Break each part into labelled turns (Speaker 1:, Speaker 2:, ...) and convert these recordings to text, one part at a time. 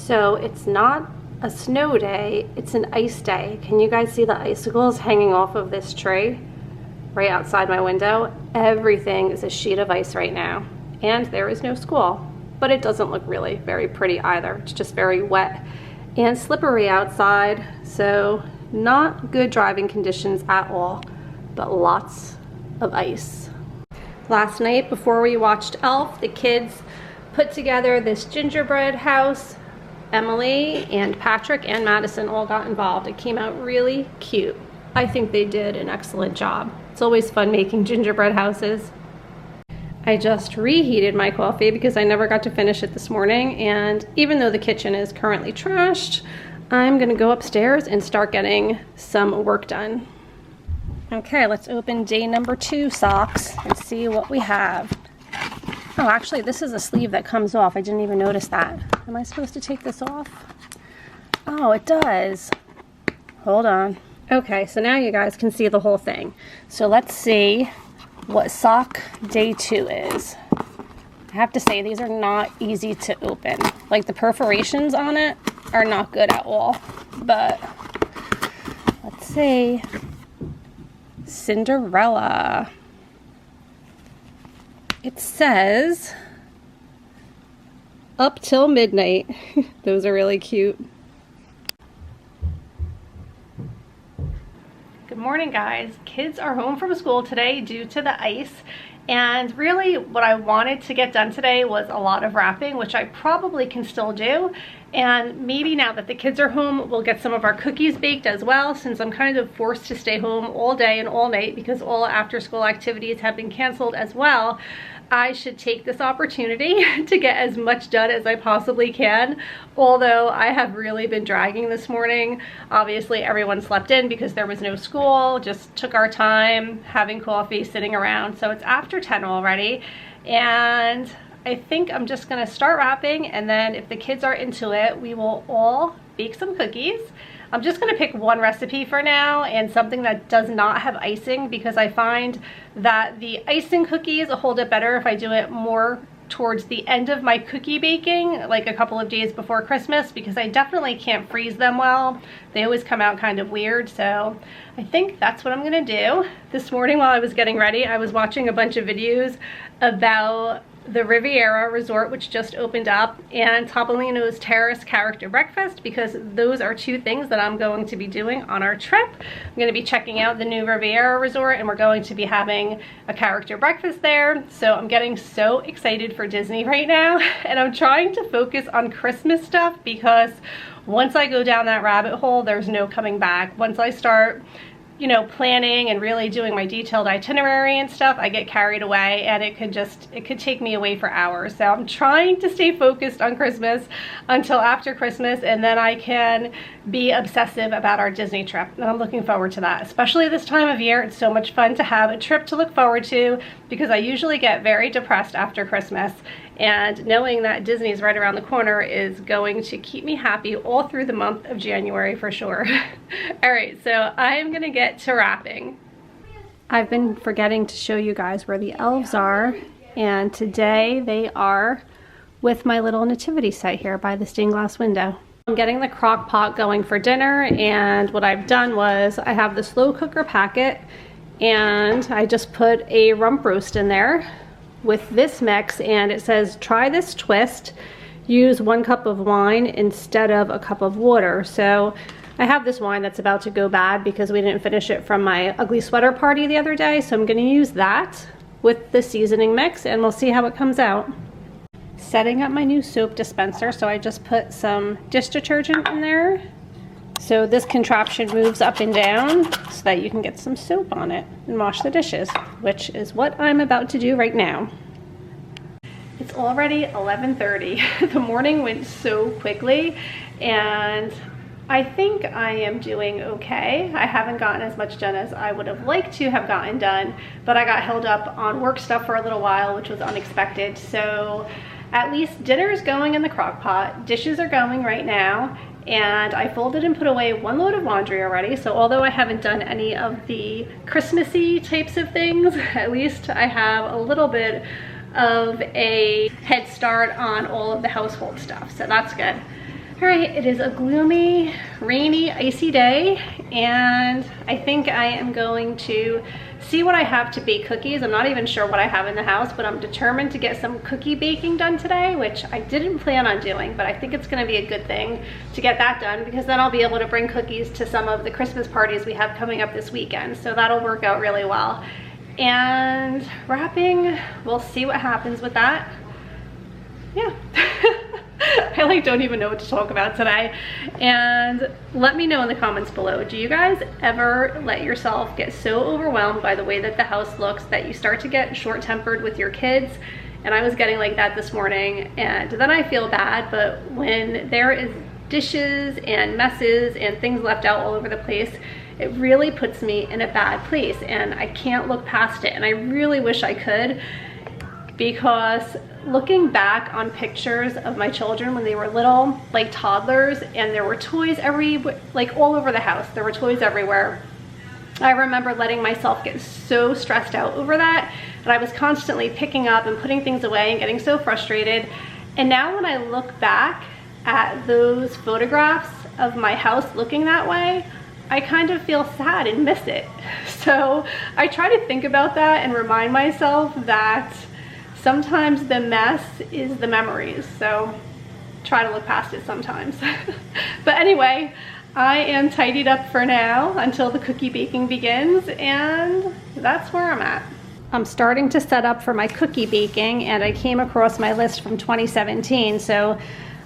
Speaker 1: So it's not a snow day, it's an ice day. Can you guys see the icicles hanging off of this tree right outside my window? Everything is a sheet of ice right now, and there is no school, but it doesn't look really very pretty either. It's just very wet and slippery outside, so not good driving conditions at all, but lots of ice. Last night before we watched Elf, the kids put together this gingerbread house. Emily and Patrick and Madison all got involved. It came out really cute. I think they did an excellent job. It's always fun making gingerbread houses. I just reheated my coffee because I never got to finish it this morning, and even though the kitchen is currently trashed, I'm gonna go upstairs and start getting some work done. Okay, let's open day number 2 socks and see what we have. Oh, actually, this is a sleeve that comes off. I didn't even notice that. Am I supposed to take this off? Oh, it does. Hold on. Okay, so now you guys can see the whole thing. So let's see what sock day 2 is. I have to say, these are not easy to open. Like, the perforations on it are not good at all. But let's see. Cinderella. It says up till midnight. Those are really cute. Good morning, guys. Kids are home from school today due to the ice. And really what I wanted to get done today was a lot of wrapping, which I probably can still do. And maybe now that the kids are home, we'll get some of our cookies baked as well, since I'm kind of forced to stay home all day and all night because all after school activities have been canceled as well. I should take this opportunity to get as much done as I possibly can, although I have really been dragging this morning. Obviously everyone slept in because there was no school, just took our time having coffee, sitting around. So it's after 10 already, and I think I'm just gonna start wrapping, and then if the kids are into it, we will all bake some cookies. I'm just gonna pick one recipe for now, and something that does not have icing, because I find that the icing cookies hold up better if I do it more towards the end of my cookie baking, like a couple of days before Christmas, because I definitely can't freeze them well. They always come out kind of weird, so I think that's what I'm gonna do. This morning while I was getting ready, I was watching a bunch of videos about the Riviera Resort, which just opened up, and Topolino's Terrace Character Breakfast, because those are 2 things that I'm going to be doing on our trip. I'm going to be checking out the new Riviera Resort, and we're going to be having a character breakfast there. So I'm getting so excited for Disney right now, and I'm trying to focus on Christmas stuff, because once I go down that rabbit hole, there's no coming back. Once I start, you know, planning and really doing my detailed itinerary and stuff, I get carried away, and it could take me away for hours. So I'm trying to stay focused on Christmas until after Christmas, and then I can be obsessive about our Disney trip. And I'm looking forward to that, especially this time of year. It's so much fun to have a trip to look forward to, because I usually get very depressed after Christmas, and knowing that Disney's right around the corner is going to keep me happy all through the month of January for sure. All right, so I'm gonna get to wrapping. I've been forgetting to show you guys where the elves are, and today they are with my little nativity set here by the stained glass window. I'm getting the crock pot going for dinner, and what I've done was I have the slow cooker packet, and I just put a rump roast in there with this mix, and it says try this twist, use 1 cup of wine instead of a cup of water. So I have this wine that's about to go bad because we didn't finish it from my ugly sweater party the other day, so I'm going to use that with the seasoning mix, and we'll see how it comes out. Setting up my new soap dispenser, so I just put some dish detergent in there. So this contraption moves up and down so that you can get some soap on it and wash the dishes, which is what I'm about to do right now. It's already 11:30. The morning went so quickly, and I think I am doing okay. I haven't gotten as much done as I would have liked to have gotten done, but I got held up on work stuff for a little while, which was unexpected. So at least dinner is going in the crock pot, dishes are going right now, and I folded and put away 1 load of laundry already. So although I haven't done any of the Christmassy types of things, at least I have a little bit of a head start on all of the household stuff, so that's good. All right, it is a gloomy, rainy, icy day, and I think I am going to see what I have to bake cookies. I'm not even sure what I have in the house, but I'm determined to get some cookie baking done today, which I didn't plan on doing, but I think it's gonna be a good thing to get that done because then I'll be able to bring cookies to some of the Christmas parties we have coming up this weekend. So that'll work out really well. And wrapping, we'll see what happens with that. Yeah. I don't even know what to talk about today. And let me know in the comments below, do you guys ever let yourself get so overwhelmed by the way that the house looks that you start to get short-tempered with your kids? And I was getting like that this morning, and then I feel bad, but when there is dishes and messes and things left out all over the place, it really puts me in a bad place and I can't look past it. And I really wish I could, because looking back on pictures of my children when they were little, like toddlers, and there were toys all over the house, there were toys everywhere. I remember letting myself get so stressed out over that, and I was constantly picking up and putting things away and getting so frustrated. And now when I look back at those photographs of my house looking that way, I kind of feel sad and miss it. So I try to think about that and remind myself that sometimes the mess is the memories, so try to look past it sometimes. But anyway, I am tidied up for now until the cookie baking begins, and that's where I'm at. I'm starting to set up for my cookie baking, and I came across my list from 2017, so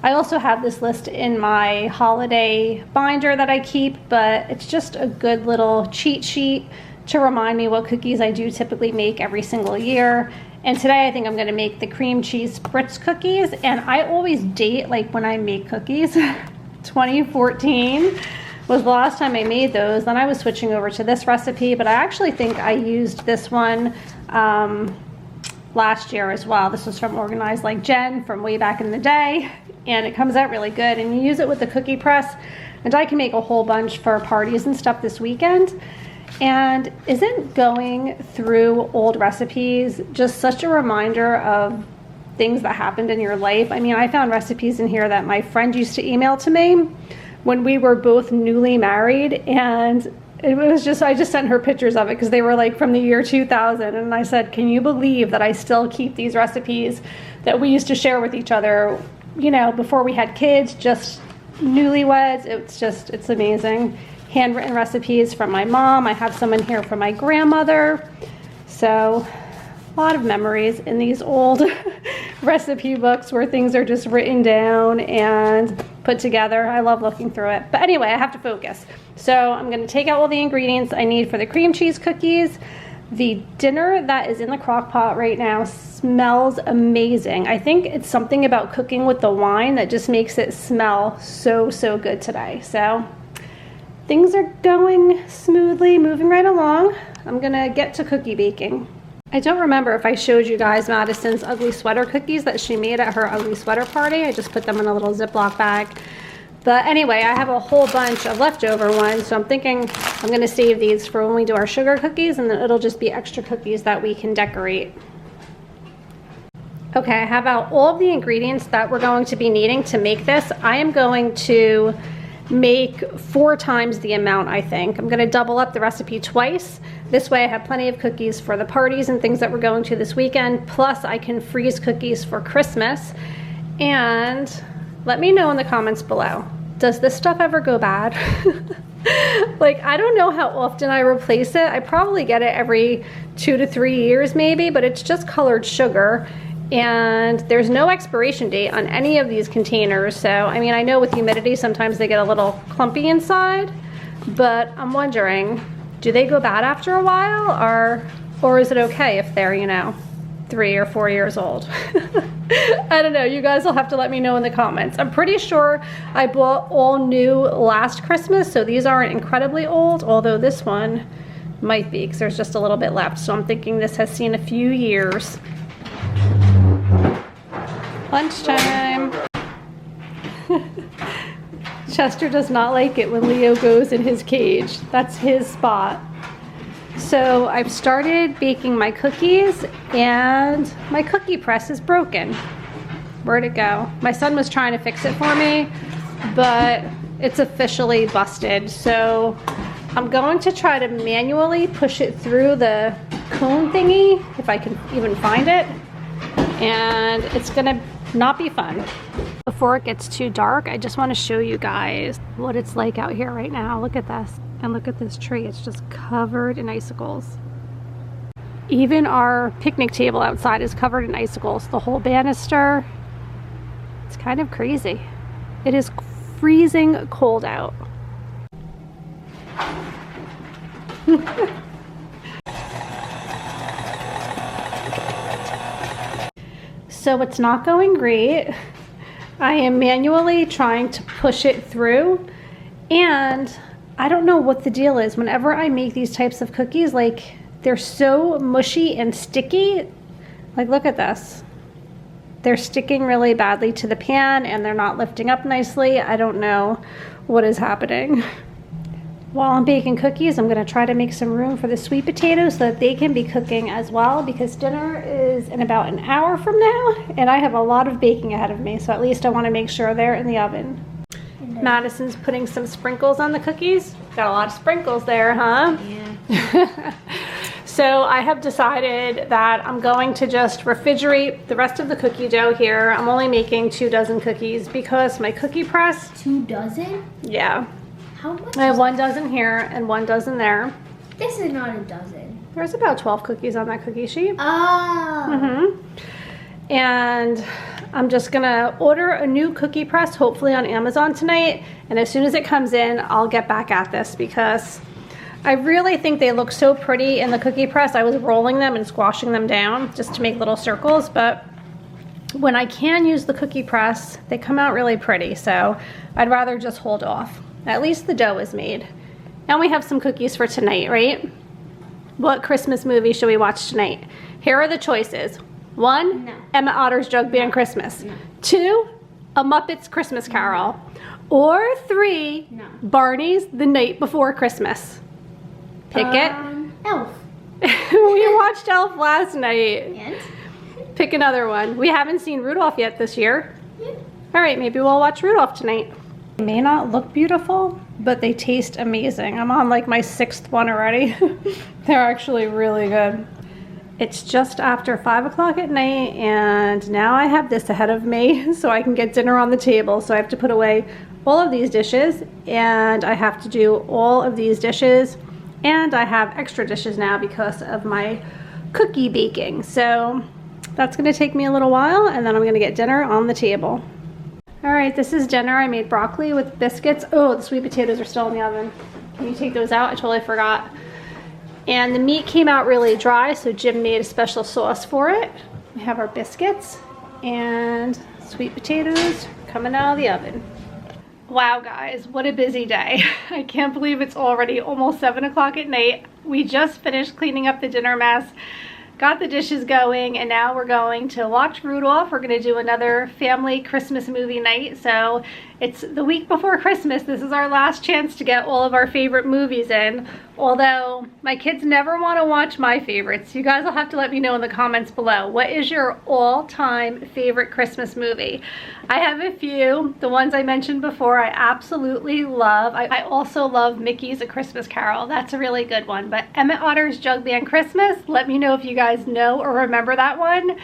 Speaker 1: I also have this list in my holiday binder that I keep, but it's just a good little cheat sheet to remind me what cookies I do typically make every single year. And today I think I'm gonna make the cream cheese spritz cookies, and I always date like when I make cookies. 2014 was the last time I made those. Then I was switching over to this recipe, but I actually think I used this one last year as well. This was from Organized Like Jen from way back in the day, and it comes out really good. And you use it with the cookie press, and I can make a whole bunch for parties and stuff this weekend. And isn't going through old recipes just such a reminder of things that happened in your life? I mean, I found recipes in here that my friend used to email to me when we were both newly married, and it was just, I just sent her pictures of it because they were like from the year 2000, and I said, can you believe that I still keep these recipes that we used to share with each other, you know, before we had kids, just newlyweds? It's amazing. Handwritten recipes from my mom. I have some in here from my grandmother. So a lot of memories in these old recipe books where things are just written down and put together. I love looking through it. But anyway, I have to focus. So I'm going to take out all the ingredients I need for the cream cheese cookies. The dinner that is in the crock pot right now smells amazing. I think it's something about cooking with the wine that just makes it smell so, so good today. So things are going smoothly, moving right along. I'm gonna get to cookie baking. I don't remember if I showed you guys Madison's ugly sweater cookies that she made at her ugly sweater party. I just put them in a little Ziploc bag. But anyway, I have a whole bunch of leftover ones, so I'm thinking I'm gonna save these for when we do our sugar cookies, and then it'll just be extra cookies that we can decorate. Okay, I have out all of the ingredients that we're going to be needing to make this. I am going to make 4 times the amount, I think. I'm gonna double up the recipe twice. This way I have plenty of cookies for the parties and things that we're going to this weekend, plus I can freeze cookies for Christmas. And let me know in the comments below, does this stuff ever go bad? Like, I don't know how often I replace it. I probably get it every 2 to 3 years maybe, but it's just colored sugar. And there's no expiration date on any of these containers. So, I mean, I know with humidity, sometimes they get a little clumpy inside, but I'm wondering, do they go bad after a while, or is it okay if they're, you know, 3 or 4 years old? I don't know, you guys will have to let me know in the comments. I'm pretty sure I bought all new last Christmas, so these aren't incredibly old, although this one might be, because there's just a little bit left. So I'm thinking this has seen a few years. Lunchtime. Chester does not like it when Leo goes in his cage. That's his spot. So I've started baking my cookies, and my cookie press is broken. Where'd it go? My son was trying to fix it for me, but it's officially busted. So I'm going to try to manually push it through the cone thingy, if I can even find it. And it's gonna not be fun. Before it gets too dark, I just want to show you guys what it's like out here right now. Look at this, and look at this tree. It's just covered in icicles. Even our picnic table outside is covered in icicles. The whole banister. It's kind of crazy. It is freezing cold out. So it's not going great. I am manually trying to push it through, and I don't know what the deal is. Whenever I make these types of cookies, like, they're so mushy and sticky. Like, look at this. They're sticking really badly to the pan and they're not lifting up nicely. I don't know what is happening. While I'm baking cookies, I'm gonna try to make some room for the sweet potatoes so that they can be cooking as well, because dinner is in about an hour from now and I have a lot of baking ahead of me, so at least I wanna make sure they're in the oven. Madison's putting some sprinkles on the cookies. Got a lot of sprinkles there, huh? Yeah. So I have decided that I'm going to just refrigerate the rest of the cookie dough here. I'm only making 2 dozen cookies because my cookie press...
Speaker 2: 2 dozen?
Speaker 1: Yeah.
Speaker 2: How much?
Speaker 1: I have 1 dozen here and 1 dozen there.
Speaker 2: This is not a dozen.
Speaker 1: There's about 12 cookies on that cookie sheet.
Speaker 2: Oh.
Speaker 1: And I'm just gonna order a new cookie press, hopefully on Amazon tonight. And as soon as it comes in, I'll get back at this because I really think they look so pretty in the cookie press. I was rolling them and squashing them down just to make little circles, but when I can use the cookie press, they come out really pretty. So I'd rather just hold off. At least the dough is made. And we have some cookies for tonight, right? What Christmas movie should we watch tonight? Here are the choices. 1, no. Emma Otter's Jug Band Christmas. No. 2, A Muppets Christmas Carol. Or 3, no. Barney's The Night Before Christmas. Pick it.
Speaker 2: Elf.
Speaker 1: We watched Elf last night.
Speaker 2: And?
Speaker 1: Pick another one. We haven't seen Rudolph yet this year.
Speaker 2: Yeah.
Speaker 1: All right, maybe we'll watch Rudolph tonight. They may not look beautiful, but they taste amazing. I'm on like my 6th one already. They're actually really good. It's just after 5 o'clock at night, and now I have this ahead of me so I can get dinner on the table. So I have to put away all of these dishes, and I have to do all of these dishes, and I have extra dishes now because of my cookie baking. So that's gonna take me a little while, and then I'm gonna get dinner on the table. All right, this is dinner. I made broccoli with biscuits. Oh, the sweet potatoes are still in the oven. Can you take those out? I totally forgot. And the meat came out really dry, so Jim made a special sauce for it. We have our biscuits and sweet potatoes coming out of the oven. Wow, guys, what a busy day. I can't believe it's already almost 7 o'clock at night. We just finished cleaning up the dinner mess, got the dishes going, and now we're going to watch Rudolph. We're gonna do another family Christmas movie night. So it's the week before Christmas. This is our last chance to get all of our favorite movies in. Although my kids never wanna watch my favorites. You guys will have to let me know in the comments below. What is your all-time favorite Christmas movie? I have a few. The ones I mentioned before, I absolutely love. I also love Mickey's A Christmas Carol. That's a really good one. But Emmett Otter's Jug Band Christmas, let me know if you guys know or remember that one.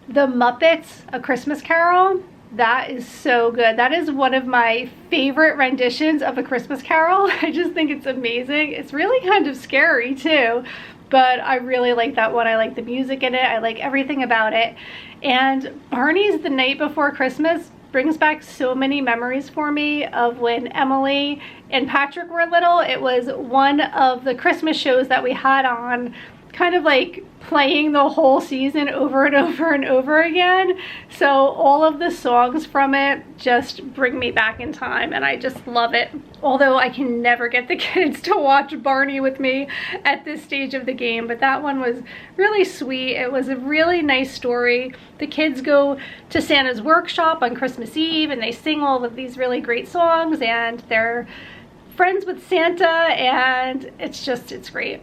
Speaker 1: The Muppets A Christmas Carol, that is so good. That is one of my favorite renditions of A Christmas Carol. I just think it's amazing. It's really kind of scary too, but I really like that one. I like the music in it. I like everything about it. And Barney's The Night Before Christmas brings back so many memories for me of when Emily and Patrick were little. It was one of the Christmas shows that we had on, kind of like playing the whole season over and over and over again. So all of the songs from it just bring me back in time, and I just love it. Although I can never get the kids to watch Barney with me at this stage of the game, but that one was really sweet. It was a really nice story. The kids go to Santa's workshop on Christmas Eve and they sing all of these really great songs, and they're friends with Santa, and it's great.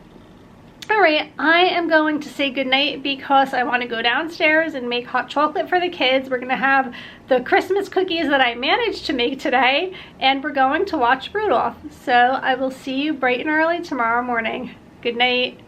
Speaker 1: All right, I am going to say goodnight because I want to go downstairs and make hot chocolate for the kids. We're going to have the Christmas cookies that I managed to make today, and we're going to watch Rudolph. So I will see you bright and early tomorrow morning. Good night.